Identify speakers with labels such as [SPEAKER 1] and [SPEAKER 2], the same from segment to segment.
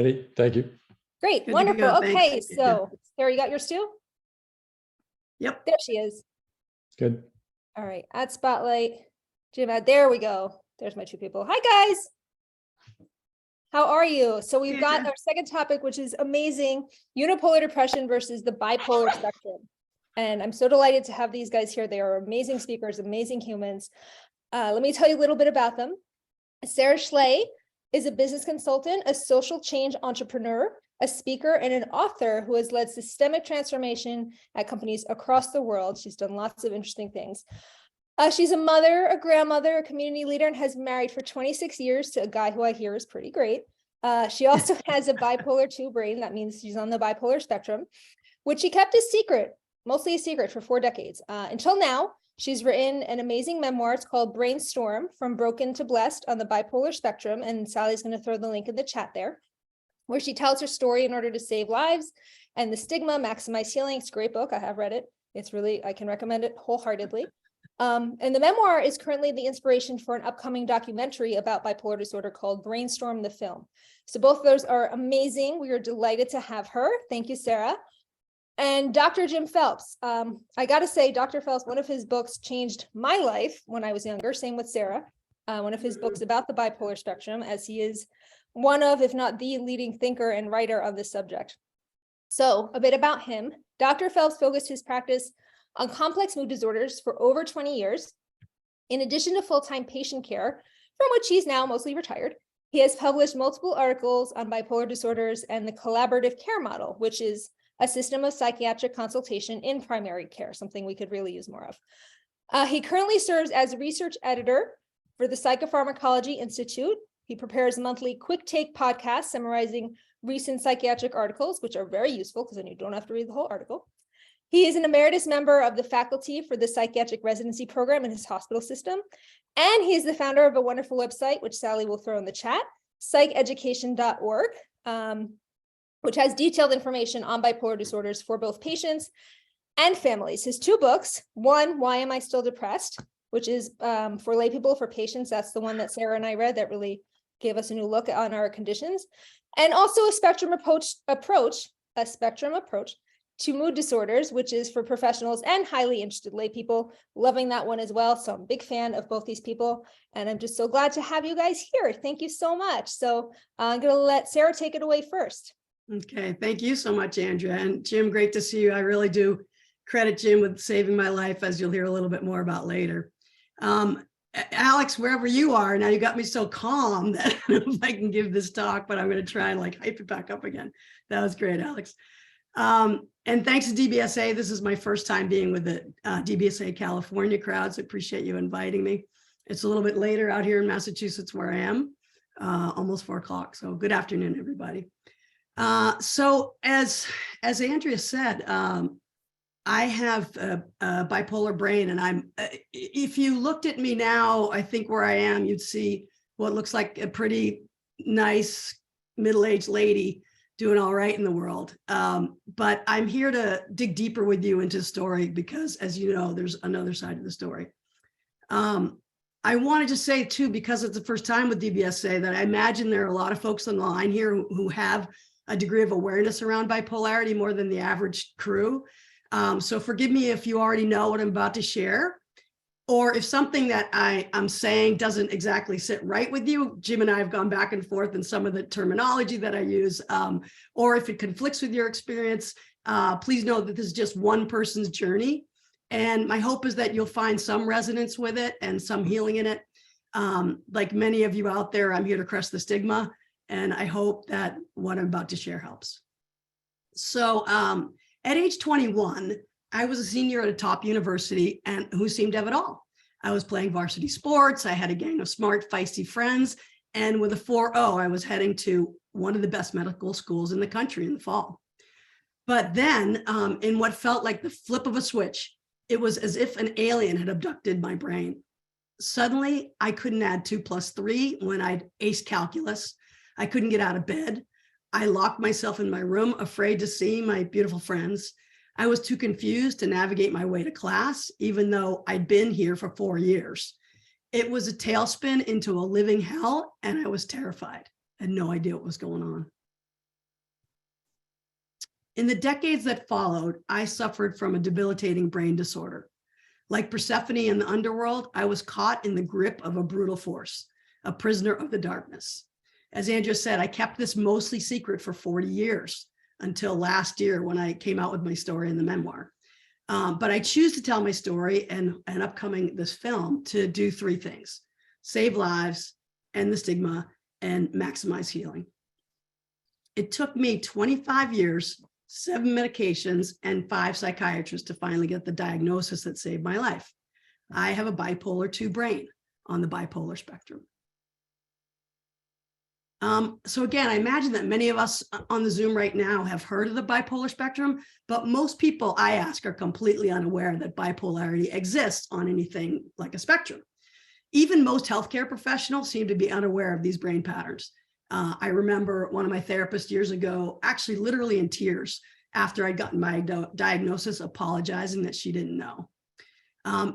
[SPEAKER 1] Ready? Thank you.
[SPEAKER 2] Great,
[SPEAKER 3] Good to
[SPEAKER 2] wonderful.
[SPEAKER 3] go.
[SPEAKER 2] Okay,
[SPEAKER 3] Thanks.
[SPEAKER 2] so Sarah, you got yours too?
[SPEAKER 3] Yep.
[SPEAKER 2] There she is.
[SPEAKER 1] Good.
[SPEAKER 2] All right, add spotlight. Jim, there we go. There's my two people. Hi, guys. How are you? So we've got our second topic, which is amazing, unipolar depression versus the bipolar spectrum. And I'm so delighted to have these guys here. They are amazing speakers, amazing humans. Let me tell you a little bit about them. Sara Schley is a business consultant, a social change entrepreneur, a speaker, and an author who has led systemic transformation at companies across the world. She's done lots of interesting things. She's a mother, a grandmother, a community leader, and has been married for 26 years to a guy who I hear is pretty great. She also has a bipolar 2 brain. That means she's on the bipolar spectrum, which she kept a secret, mostly a secret, for 4 decades. Until now, she's written an amazing memoir. It's called Brainstorm, From Broken to Blessed on the Bipolar Spectrum. And Sally's going to throw the link in the chat there, where she tells her story in order to save lives and the stigma, maximize healing. It's a great book. I have read it. It's really, I can recommend it wholeheartedly. And the memoir is currently the inspiration for an upcoming documentary about bipolar disorder called Brainstorm the Film. So both of those are amazing. We are delighted to have her. Thank you, Sarah. And Dr. Jim Phelps. I got to say, Dr. Phelps, one of his books changed my life when I was younger. Same with Sarah. One of his books about the bipolar spectrum, as he is one of, if not the leading thinker and writer on this subject. So a bit about him. Dr. Phelps focused his practice on complex mood disorders for over 20 years. In addition to full-time patient care, from which he's now mostly retired, he has published multiple articles on bipolar disorders and the collaborative care model, which is a system of psychiatric consultation in primary care, something we could really use more of. He currently serves as research editor for the Psychopharmacology Institute. He prepares monthly quick take podcasts summarizing recent psychiatric articles, which are very useful because then you don't have to read the whole article. He is an emeritus member of the faculty for the psychiatric residency program in his hospital system. And he is the founder of a wonderful website, which Sally will throw in the chat, psycheducation.org, which has detailed information on bipolar disorders for both patients and families. His 2 books, one, Why Am I Still Depressed, which is for lay people, for patients. That's the one that Sarah and I read that really gave us a new look on our conditions. And also a spectrum approach to mood disorders, which is for professionals and highly interested lay people. Loving that one as well. So I'm a big fan of both these people. And I'm just so glad to have you guys here. Thank you so much. So I'm going to let Sarah take it away first.
[SPEAKER 3] Okay, thank you so much, Andrea. And Jim, great to see you. I really do credit Jim with saving my life, as you'll hear a little bit more about later. Alex, wherever you are, now you got me so calm that I don't know if I can give this talk, but I'm going to try and like hype it back up again. That was great, Alex. And thanks to DBSA, this is my first time being with the DBSA California crowd, so I appreciate you inviting me. It's a little bit later out here in Massachusetts where I am, almost 4 o'clock. So good afternoon, everybody. So as Andrea said, I have a bipolar brain, and if you looked at me now, I think where I am, you'd see what looks like a pretty nice middle-aged lady doing all right in the world. But I'm here to dig deeper with you into the story because, as you know, there's another side of the story. I wanted to say too, because it's the first time with DBSA, that I imagine there are a lot of folks on the line here who have a degree of awareness around bipolarity more than the average crew. So forgive me if you already know what I'm about to share, or if something that I'm saying doesn't exactly sit right with you. Jim and I have gone back and forth in some of the terminology that I use, or if it conflicts with your experience, please know that this is just one person's journey. And my hope is that you'll find some resonance with it and some healing in it. Like many of you out there, I'm here to crush the stigma, and I hope that what I'm about to share helps. So at age 21, I was a senior at a top university and who seemed to have it all. I was playing varsity sports. I had a gang of smart, feisty friends. And with a 4.0, I was heading to one of the best medical schools in the country in the fall. But then in what felt like the flip of a switch, it was as if an alien had abducted my brain. Suddenly, I couldn't add 2 + 3 when I'd aced calculus. I couldn't get out of bed. I locked myself in my room, afraid to see my beautiful friends. I was too confused to navigate my way to class, even though I'd been here for 4 years. It was a tailspin into a living hell, and I was terrified. I had no idea what was going on. In the decades that followed, I suffered from a debilitating brain disorder. Like Persephone in the underworld, I was caught in the grip of a brutal force, a prisoner of the darkness. As Andrea said, I kept this mostly secret for 40 years until last year when I came out with my story in the memoir. But I choose to tell my story and upcoming this film to do three things: save lives, end the stigma, and maximize healing. It took me 25 years, 7 medications, and 5 psychiatrists to finally get the diagnosis that saved my life. I have a bipolar 2 brain on the bipolar spectrum. So again, I imagine that many of us on the Zoom right now have heard of the bipolar spectrum, but most people I ask are completely unaware that bipolarity exists on anything like a spectrum. Even most healthcare professionals seem to be unaware of these brain patterns. I remember one of my therapists years ago, actually literally in tears after I'd gotten my diagnosis, apologizing that she didn't know.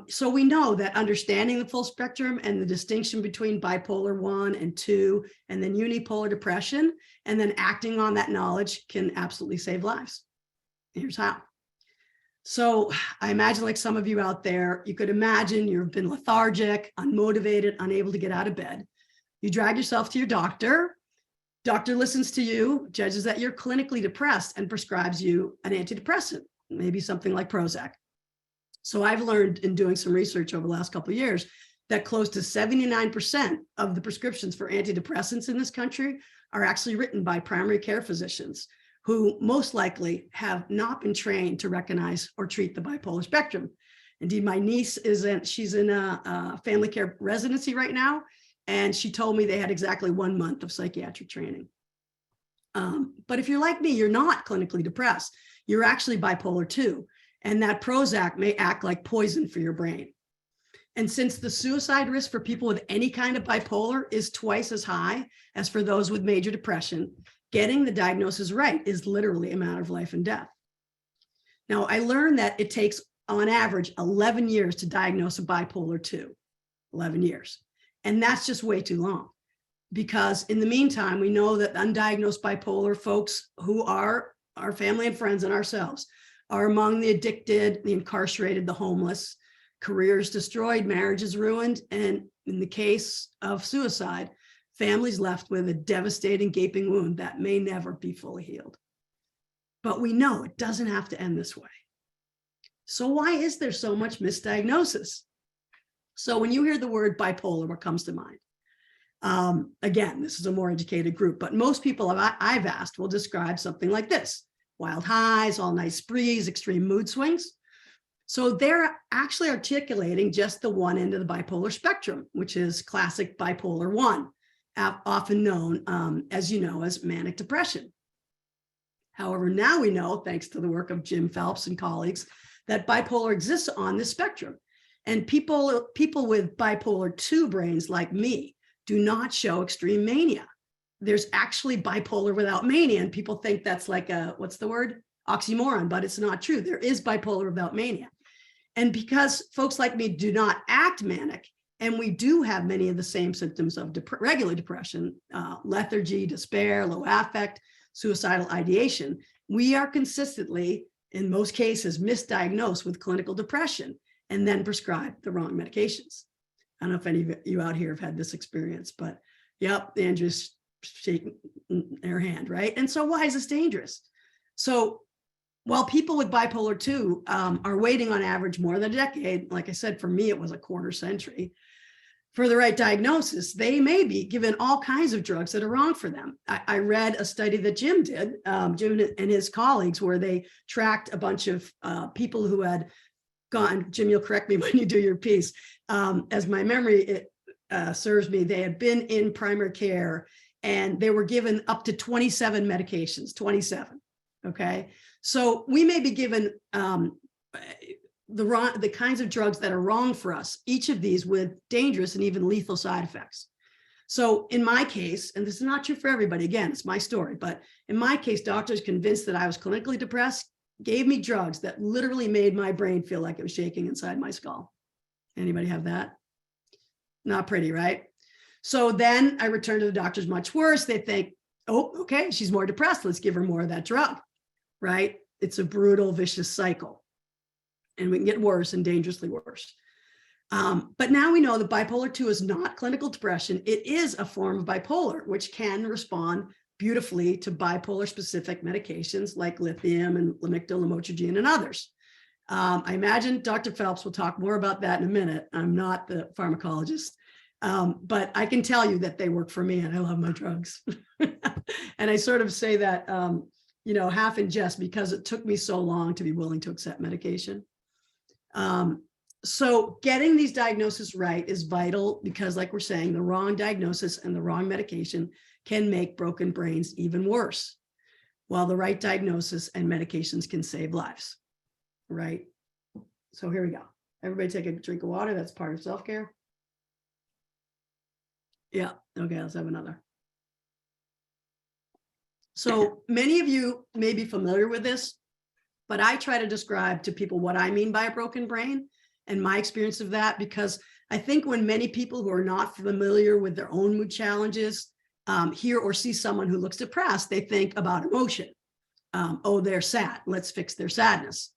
[SPEAKER 3] So we know that understanding the full spectrum and the distinction between bipolar 1 and 2, and then unipolar depression, and then acting on that knowledge can absolutely save lives. Here's how. So I imagine, like some of you out there, you could imagine you've been lethargic, unmotivated, unable to get out of bed. You drag yourself to your doctor. Doctor listens to you, judges that you're clinically depressed, and prescribes you an antidepressant, maybe something like Prozac. So I've learned in doing some research over the last couple of years that close to 79% of the prescriptions for antidepressants in this country are actually written by primary care physicians who most likely have not been trained to recognize or treat the bipolar spectrum. Indeed, my niece she's in a family care residency right now, and she told me they had exactly 1 month of psychiatric training. But if you're like me, you're not clinically depressed. You're actually bipolar 2. And that Prozac may act like poison for your brain. And since the suicide risk for people with any kind of bipolar is twice as high as for those with major depression, getting the diagnosis right is literally a matter of life and death. Now, I learned that it takes, on average, 11 years to diagnose a bipolar 2, 11 years. And that's just way too long, because in the meantime, we know that undiagnosed bipolar folks who are our family and friends and ourselves are among the addicted, the incarcerated, the homeless, careers destroyed, marriages ruined, and in the case of suicide, families left with a devastating gaping wound that may never be fully healed. But we know it doesn't have to end this way. So why is there so much misdiagnosis? So when you hear the word bipolar, what comes to mind? Again, this is a more educated group, but most people I've asked will describe something like this: wild highs, all night sprees, extreme mood swings. So they're actually articulating just the one end of the bipolar spectrum, which is classic bipolar 1, often known, as you know, as manic depression. However, now we know, thanks to the work of Jim Phelps and colleagues, that bipolar exists on this spectrum. And people with bipolar 2 brains like me do not show extreme mania. There's actually bipolar without mania, and people think that's like a, what's the word? Oxymoron, but it's not true. There is bipolar without mania. And because folks like me do not act manic, and we do have many of the same symptoms of regular depression, lethargy, despair, low affect, suicidal ideation, we are consistently, in most cases, misdiagnosed with clinical depression and then prescribed the wrong medications. I don't know if any of you out here have had this experience, but yep, Andrew's shaking her hand, right? And so why is this dangerous? So while people with bipolar 2 are waiting on average more than a decade, like I said, for me, it was a quarter century, for the right diagnosis, they may be given all kinds of drugs that are wrong for them. I read a study that Jim did, Jim and his colleagues, where they tracked a bunch of people who had gone, Jim, you'll correct me when you do your piece, as my memory serves me, they had been in primary care and they were given up to 27 medications, 27, okay? So we may be given the kinds of drugs that are wrong for us, each of these with dangerous and even lethal side effects. So in my case, and this is not true for everybody, again, it's my story, but in my case, doctors convinced that I was clinically depressed, gave me drugs that literally made my brain feel like it was shaking inside my skull. Anybody have that? Not pretty, right? So then I returned to the doctors much worse. They think, oh, okay, she's more depressed. Let's give her more of that drug. right? It's a brutal, vicious cycle. And we can get worse and dangerously worse. But now we know that bipolar 2 is not clinical depression. It is a form of bipolar, which can respond beautifully to bipolar specific medications like lithium and lamictal, lamotrigine, and others. I imagine Dr. Phelps will talk more about that in a minute. I'm not the pharmacologist, but I can tell you that they work for me and I love my drugs. And I sort of say that, half in jest because it took me so long to be willing to accept medication. So getting these diagnoses right is vital because, like we're saying, the wrong diagnosis and the wrong medication can make broken brains even worse, while the right diagnosis and medications can save lives, right? So here we go. Everybody take a drink of water. That's part of self-care. Yeah. Okay, let's have another. So many of you may be familiar with this, but I try to describe to people what I mean by a broken brain and my experience of that, because I think when many people who are not familiar with their own mood challenges hear or see someone who looks depressed, they think about emotion. Oh, they're sad. Let's fix their sadness.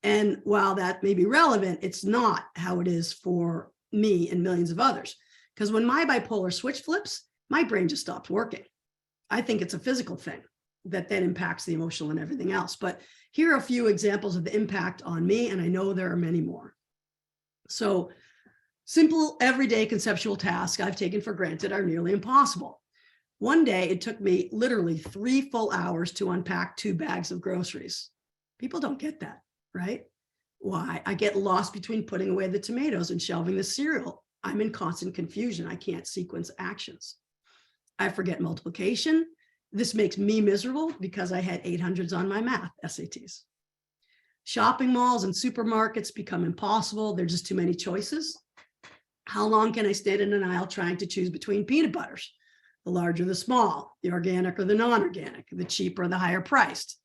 [SPEAKER 3] And while that may be relevant, it's not how it is for me and millions of others. Because when my bipolar switch flips, my brain just stops working. I think it's a physical thing that then impacts the emotional and everything else. But here are a few examples of the impact on me, and I know there are many more. So simple, everyday conceptual tasks I've taken for granted are nearly impossible. One day, it took me literally 3 full hours to unpack 2 bags of groceries. People don't get that, right? Why? I get lost between putting away the tomatoes and shelving the cereal. I'm in constant confusion. I can't sequence actions. I forget multiplication. This makes me miserable because I had 800s on my math SATs. Shopping malls and supermarkets become impossible. There are just too many choices. How long can I stand in an aisle trying to choose between peanut butters? The large or the small, the organic or the non-organic, the cheap or the higher priced.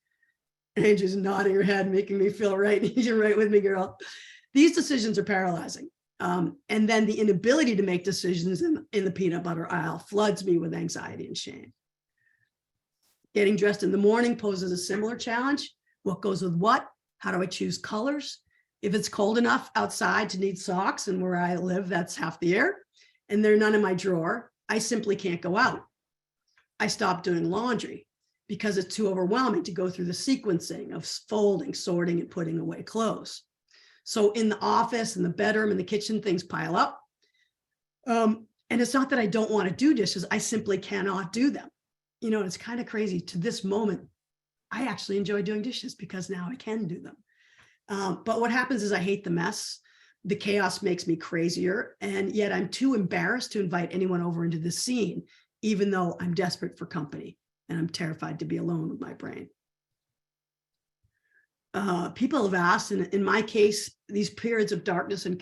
[SPEAKER 3] And just nodding her head, making me feel right. You're right with me, girl. These decisions are paralyzing. And then the inability to make decisions in the peanut butter aisle floods me with anxiety and shame. Getting dressed in the morning poses a similar challenge. What goes with what? How do I choose colors? If it's cold enough outside to need socks, and where I live, that's half the year, and there are none in my drawer, I simply can't go out. I stopped doing laundry because it's too overwhelming to go through the sequencing of folding, sorting, and putting away clothes. So in the office, in the bedroom, in the kitchen, things pile up. And it's not that I don't want to do dishes. I simply cannot do them. It's kind of crazy. To this moment, I actually enjoy doing dishes because now I can do them. But what happens is I hate the mess. The chaos makes me crazier. And yet I'm too embarrassed to invite anyone over into the scene, even though I'm desperate for company and I'm terrified to be alone with my brain. People have asked, and in my case, these periods of darkness and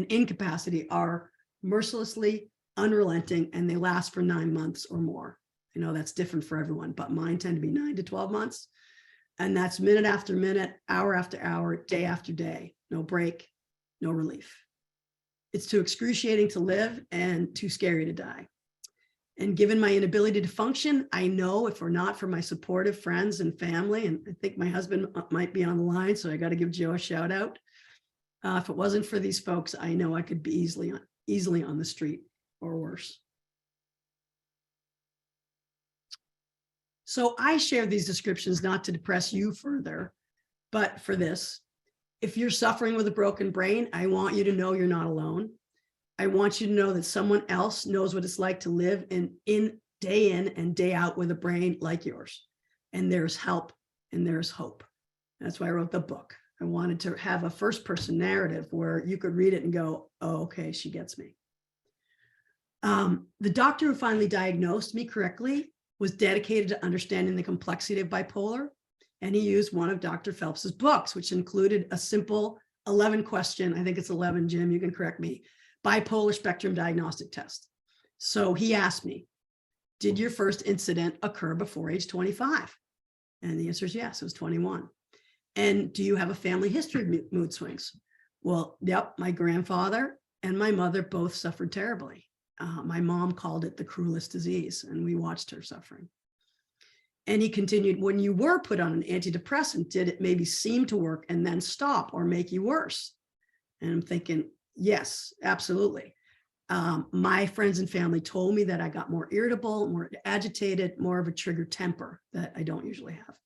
[SPEAKER 3] incapacity are mercilessly unrelenting, and they last for 9 months or more. I know that's different for everyone, but mine tend to be 9 to 12 months. And that's minute after minute, hour after hour, day after day, no break, no relief. It's too excruciating to live and too scary to die. And given my inability to function, I know if we're not for my supportive friends and family, and I think my husband might be on the line, so I got to give Joe a shout out. If it wasn't for these folks, I know I could be easily on the street or worse. So I share these descriptions not to depress you further, but for this. If you're suffering with a broken brain, I want you to know you're not alone. I want you to know that someone else knows what it's like to live in day in and day out with a brain like yours. And there's help and there's hope. That's why I wrote the book. I wanted to have a first person narrative where you could read it and go, oh, okay, she gets me. The doctor who finally diagnosed me correctly was dedicated to understanding the complexity of bipolar. And he used one of Dr. Phelps's books, which included a simple 11 question, I think it's 11, Jim, you can correct me, bipolar spectrum diagnostic test. So he asked me, did your first incident occur before age 25? And the answer is yes, it was 21. And do you have a family history of mood swings? Well, yep, my grandfather and my mother both suffered terribly. My mom called it the cruelest disease, and we watched her suffering. And he continued, when you were put on an antidepressant, did it maybe seem to work and then stop or make you worse? And I'm thinking, yes, absolutely. My friends and family told me that I got more irritable, more agitated, more of a triggered temper that I don't usually have.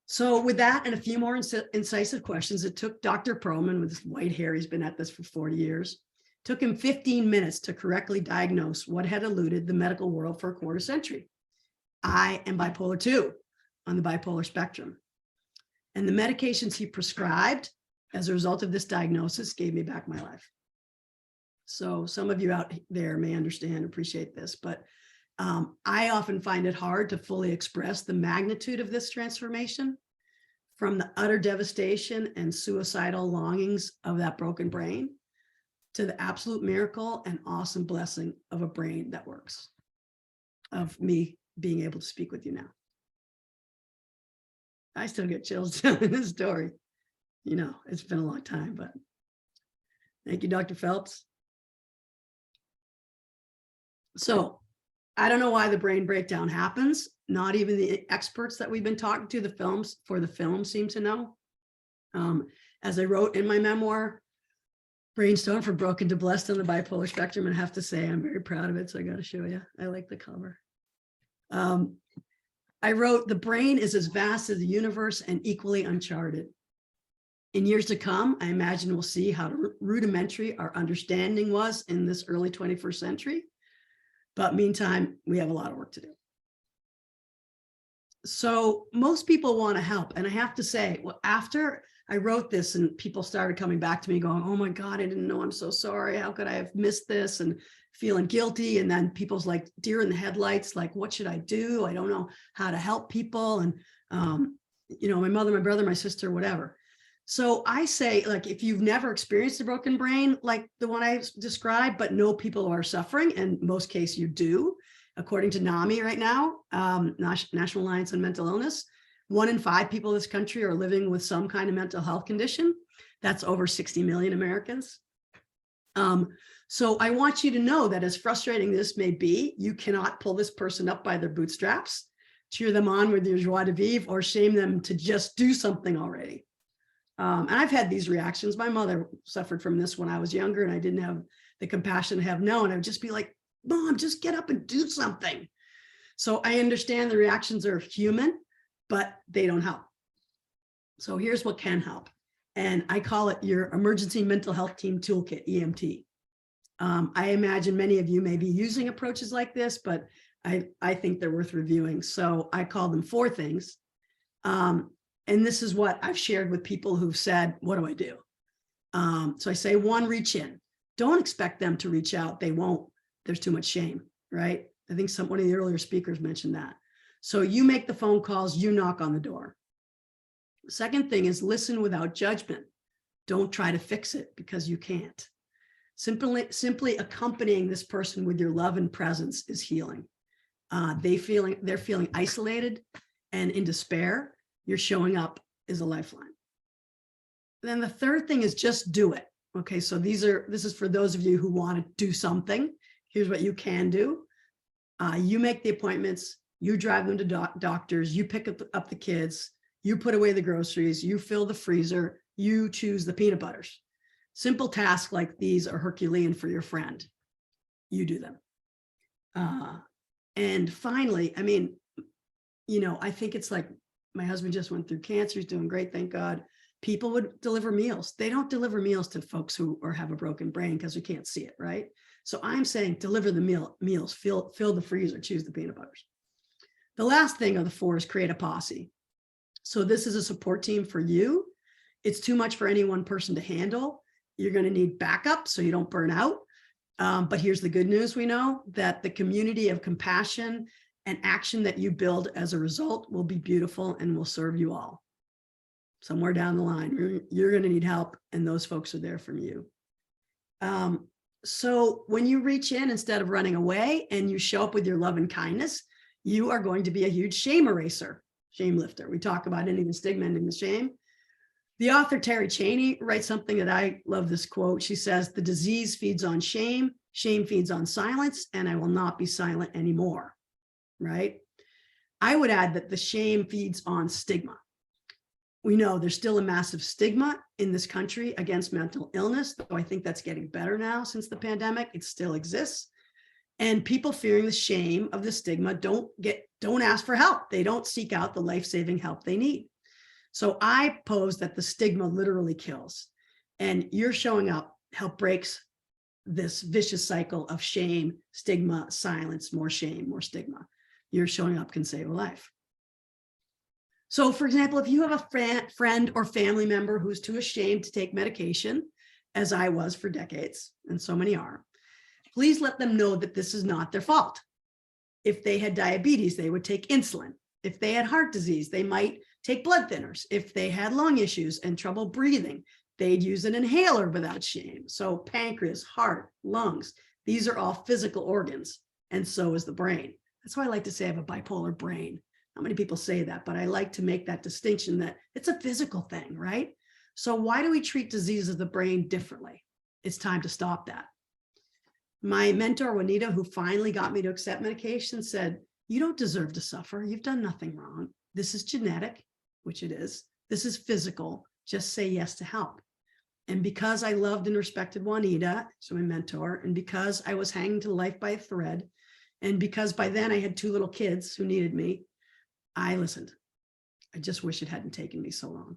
[SPEAKER 3] So with that and a few more incisive questions, it took Dr. Perlman, with his white hair, he's been at this for 40 years, took him 15 minutes to correctly diagnose what had eluded the medical world for a quarter century. I am bipolar 2 on the bipolar spectrum. And the medications he prescribed as a result of this diagnosis gave me back my life. So some of you out there may understand, appreciate this, but I often find it hard to fully express the magnitude of this transformation, from the utter devastation and suicidal longings of that broken brain to the absolute miracle and awesome blessing of a brain that works, of me being able to speak with you now. I still get chills telling this story. You know, it's been a long time, but thank you, Dr. Phelps. So I don't know why the brain breakdown happens. Not even the experts that we've been talking to, the film seem to know. As I wrote in my memoir, Brainstorm, from Broken to Blessed on the Bipolar Spectrum, and I have to say I'm very proud of it, so I got to show you. I like the cover. I wrote, the brain is as vast as the universe and equally uncharted. In years to come, I imagine we'll see how rudimentary our understanding was in this early 21st century. But meantime, we have a lot of work to do. So most people want to help. And I have to say, well, after I wrote this and people started coming back to me going, oh my God, I didn't know, I'm so sorry. How could I have missed this? And feeling guilty. And then people's like deer in the headlights, like, what should I do? I don't know how to help people. And, you know, my mother, my brother, my sister, whatever. So I say, like, if you've never experienced a broken brain, like the one I described, but know people are suffering, and in most cases you do, according to NAMI right now, National Alliance on Mental Illness, 1 in 5 people in this country are living with some kind of mental health condition. That's over 60 million Americans. So I want you to know that as frustrating this may be, you cannot pull this person up by their bootstraps, cheer them on with your joie de vivre, or shame them to just do something already. And I've had these reactions. My mother suffered from this when I was younger, and I didn't have the compassion to have known. I would just be like, Mom, just get up and do something. So I understand the reactions are human, but they don't help. So here's what can help. And I call it your Emergency Mental Health Team Toolkit, EMT. I imagine many of you may be using approaches like this, but I think they're worth reviewing. So I call them 4 things. And this is what I've shared with people who've said, what do I do? So I say, 1, reach in. Don't expect them to reach out. They won't. There's too much shame, right? I think one of the earlier speakers mentioned that. So you make the phone calls, you knock on the door. Second thing is listen without judgment. Don't try to fix it, because you can't. Simply accompanying this person with your love and presence is healing. They're feeling isolated and in despair. You're showing up is a lifeline. And then the third thing is just do it. Okay, so this is for those of you who want to do something. Here's what you can do. You make the appointments, you drive them to doctors, you pick up the kids, you put away the groceries, you fill the freezer, you choose the peanut butters. Simple tasks like these are Herculean for your friend. You do them. And finally, I mean, you know, I think it's like, my husband just went through cancer. He's doing great, thank God. People would deliver meals. They don't deliver meals to folks who have a broken brain because we can't see it, right? So I'm saying deliver the meals, fill the freezer, choose the peanut butters. The last thing of the 4 is create a posse. So this is a support team for you. It's too much for any one person to handle. You're going to need backup so you don't burn out. But here's the good news. We know that the community of compassion and action that you build as a result will be beautiful and will serve you all. Somewhere down the line, you're going to need help, and those folks are there from you. So when you reach in instead of running away and you show up with your love and kindness, you are going to be a huge shame eraser, shame lifter. We talk about ending the stigma, ending the shame. The author Terry Cheney writes something that I love, this quote. She says, the disease feeds on shame, shame feeds on silence, and I will not be silent anymore. Right? I would add that the shame feeds on stigma. We know there's still a massive stigma in this country against mental illness, though I think that's getting better now since the pandemic. It still exists. And people fearing the shame of the stigma don't ask for help. They don't seek out the life-saving help they need. So I pose that the stigma literally kills. And you're showing up help breaks this vicious cycle of shame, stigma, silence, more shame, more stigma. You're showing up can save a life. So for example, if you have a friend or family member who's too ashamed to take medication, as I was for decades, and so many are, please let them know that this is not their fault. If they had diabetes, they would take insulin. If they had heart disease, they might take blood thinners. If they had lung issues and trouble breathing, they'd use an inhaler without shame. So pancreas, heart, lungs, these are all physical organs, and so is the brain. That's why I like to say I have a bipolar brain. Not many people say that, but I like to make that distinction that it's a physical thing, right? So why do we treat disease of the brain differently? It's time to stop that. My mentor, Juanita, who finally got me to accept medication, said, you don't deserve to suffer. You've done nothing wrong. This is genetic, which it is. This is physical. Just say yes to help. And because I loved and respected Juanita, so my mentor, and because I was hanging to life by a thread, and because by then I had 2 little kids who needed me, I listened. I just wish it hadn't taken me so long.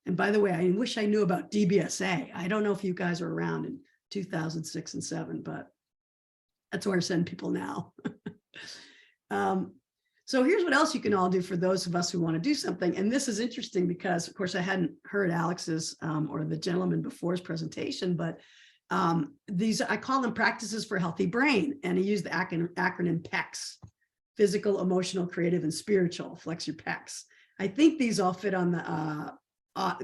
[SPEAKER 3] And by the way, I wish I knew about DBSA. I don't know if you guys were around in 2006 and 7, but that's where I send people now. So here's what else you can all do for those of us who want to do something. And this is interesting because, of course, I hadn't heard Alex's or the gentleman before's presentation, but these, I call them practices for a healthy brain. And I use the acronym PECS, physical, emotional, creative, and spiritual. Flex your pecs. I think these all fit on the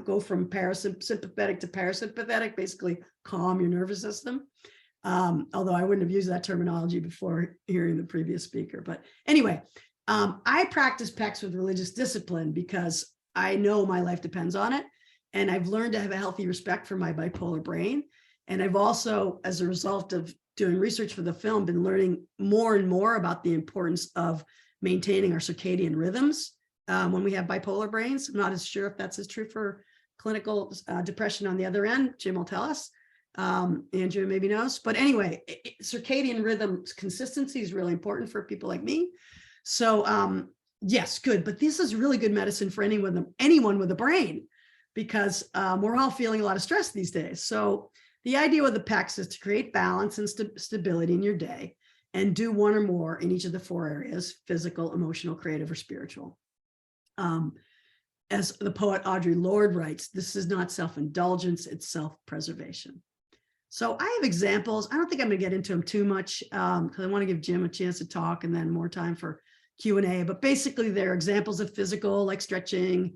[SPEAKER 3] go from parasympathetic to parasympathetic, basically calm your nervous system. Although I wouldn't have used that terminology before hearing the previous speaker. But anyway, I practice PECS with religious discipline because I know my life depends on it. And I've learned to have a healthy respect for my bipolar brain. And I've also, as a result of doing research for the film, been learning more and more about the importance of maintaining our circadian rhythms when we have bipolar brains. I'm not as sure if that's as true for clinical depression on the other end. Jim will tell us. Andrew maybe knows. But anyway, circadian rhythm consistency is really important for people like me. So yes, good. But this is really good medicine for anyone with a brain, because we're all feeling a lot of stress these days. So the idea with the PECS is to create balance and stability in your day and do one or more in each of the 4 areas: physical, emotional, creative, or spiritual. As the poet Audre Lorde writes, this is not self-indulgence, it's self-preservation. So I have examples. I don't think I'm going to get into them too much because I want to give Jim a chance to talk and then more time for Q&A. But basically, they're examples of physical, like stretching,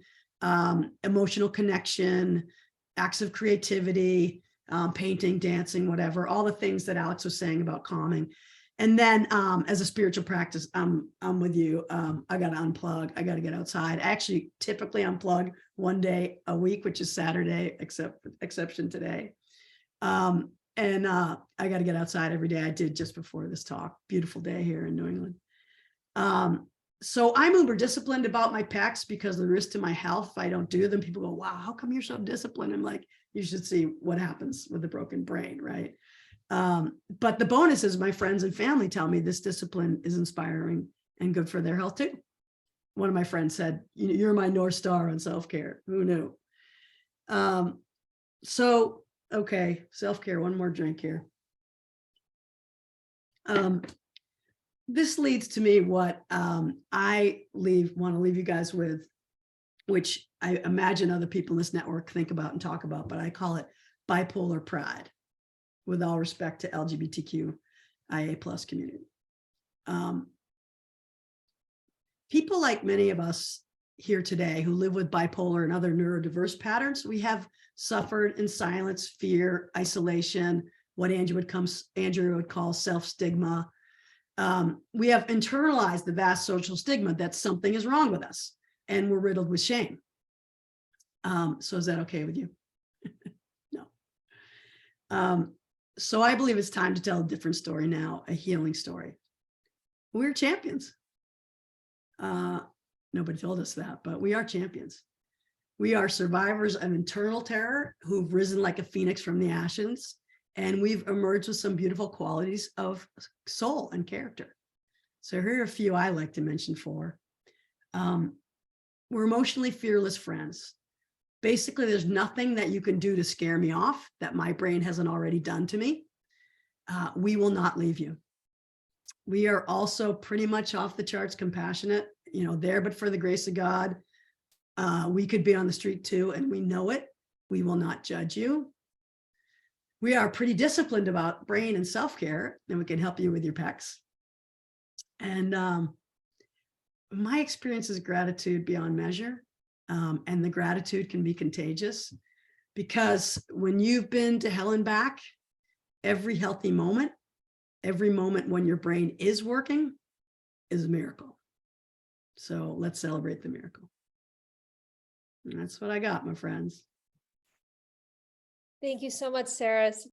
[SPEAKER 3] emotional connection, acts of creativity, painting, dancing, whatever, all the things that Alex was saying about calming. And then as a spiritual practice, I'm with you. I got to unplug. I got to get outside. I actually typically unplug one day a week, which is Saturday, exception today. I got to get outside every day. I did just before this talk. Beautiful day here in New England. So I'm uber disciplined about my PECS because of the risk to my health. If I don't do them, people go, wow, how come you're so disciplined? I'm like, you should see what happens with a broken brain, right? But the bonus is my friends and family tell me this discipline is inspiring and good for their health too. One of my friends said, you're my North Star on self-care. Who knew? Okay, self-care, one more drink here. This leads to me what I want to leave you guys with, which I imagine other people in this network think about and talk about, but I call it bipolar pride, with all respect to LGBTQIA+ community. People like many of us here today who live with bipolar and other neurodiverse patterns, we have suffered in silence, fear, isolation, what Andrew would call self-stigma. We have internalized the vast social stigma that something is wrong with us, and we're riddled with shame. So is that okay with you? No. So I believe it's time to tell a different story now, a healing story. We're champions. Nobody told us that, but we are champions. We are survivors of internal terror who've risen like a phoenix from the ashes, and we've emerged with some beautiful qualities of soul and character. So here are a few I like to mention for. We're emotionally fearless friends. Basically, there's nothing that you can do to scare me off that my brain hasn't already done to me. We will not leave you. We are also pretty much off the charts compassionate, there, but for the grace of God, we could be on the street too, and we know it. We will not judge you. We are pretty disciplined about brain and self-care, and we can help you with your pecs. And my experience is gratitude beyond measure. And the gratitude can be contagious, because when you've been to hell and back, every healthy moment, every moment when your brain is working is a miracle. So let's celebrate the miracle. And that's what I got, my friends.
[SPEAKER 2] Thank you so much, Sarah.